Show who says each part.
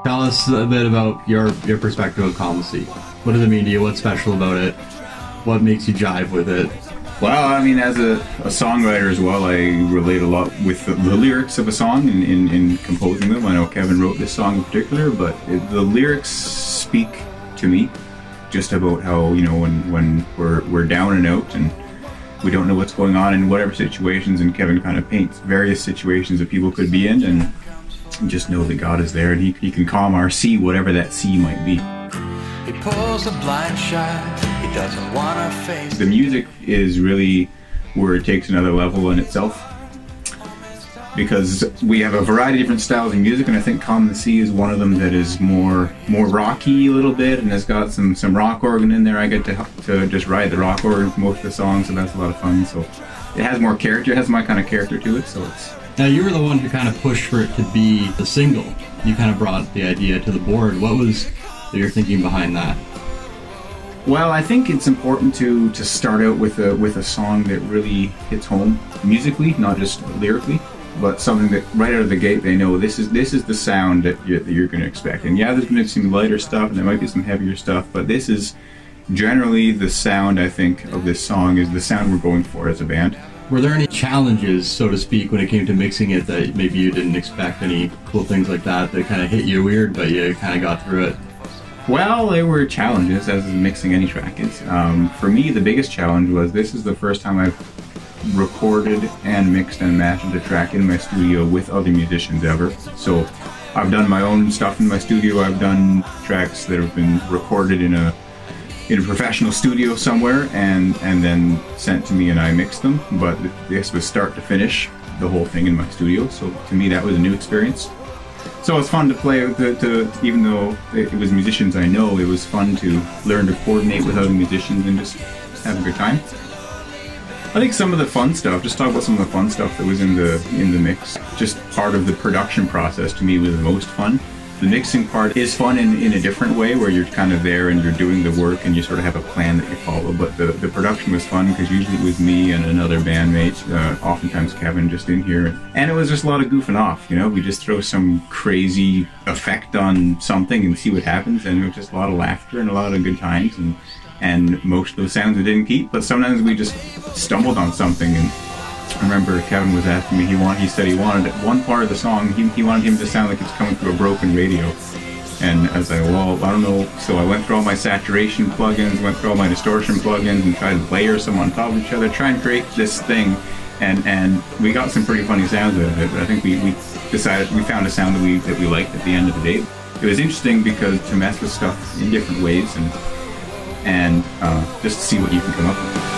Speaker 1: Tell us a bit about your perspective of Commissy. What does it mean to you? What's special about it? What makes you jive with it?
Speaker 2: Well, I mean, as a songwriter as well, I relate a lot with the lyrics of a song in composing them. I know Kevin wrote this song in particular, but the lyrics speak to me just about how, you know, when we're down and out and we don't know what's going on in whatever situations, and Kevin kind of paints various situations that people could be in, and just know that God is there and he can calm our sea, whatever that sea might be.
Speaker 3: He pulls a blind shot. He doesn't want to face.
Speaker 2: The music is really where it takes another level in itself, because we have a variety of different styles of music, and I think Calm the Sea is one of them that is more rocky a little bit, and has got some rock organ in there. I get to just ride the rock organ for most of the songs, so that's a lot of fun. So it has more character, it has my kind of character to it. So it's.
Speaker 1: Now, you were the one who kind of pushed for it to be the single. You kind of brought the idea to the board. What was your thinking behind that?
Speaker 2: Well, I think it's important to start out with a song that really hits home musically, not just lyrically, but something that right out of the gate they know this is the sound that you're going to expect. And yeah, there's going to be some lighter stuff, and there might be some heavier stuff, but this is generally the sound, I think, of this song is the sound we're going for as a band.
Speaker 1: Were there any challenges, so to speak, when it came to mixing it that maybe you didn't expect? Any cool things like that kind of hit you weird, but you kind of got through it?
Speaker 2: Well, there were challenges, as mixing any track is. For me, the biggest challenge was this is the first time I've recorded and mixed and mastered a track in my studio with other musicians ever. So I've done my own stuff in my studio. I've done tracks that have been recorded in a professional studio somewhere and then sent to me, and I mixed them. But this was start to finish, the whole thing in my studio. So to me, that was a new experience. So it's fun to play even though it was musicians I know, it was fun to learn to coordinate with other musicians and just have a good time. I think some of the fun stuff, just talk about some of the fun stuff that was in the mix. Just part of the production process to me was the most fun. The mixing part is fun in a different way, where you're kind of there and you're doing the work and you sort of have a plan that you follow. But the production was fun because usually it was me and another bandmate, oftentimes Kevin, just in here. And it was just a lot of goofing off, you know? We just throw some crazy effect on something and see what happens, and it was just a lot of laughter and a lot of good times. And most of those sounds we didn't keep, but sometimes we just stumbled on something. And I remember Kevin was asking me, he said he wanted one part of the song, he wanted him to sound like it's coming through a broken radio. And I was like, well, I don't know. So I went through all my saturation plugins, went through all my distortion plugins, and tried to layer some on top of each other, try and create this thing. And we got some pretty funny sounds out of it, but I think we decided, we found a sound that we liked at the end of the day. It was interesting because to mess with stuff in different ways and just to see what you can come up with.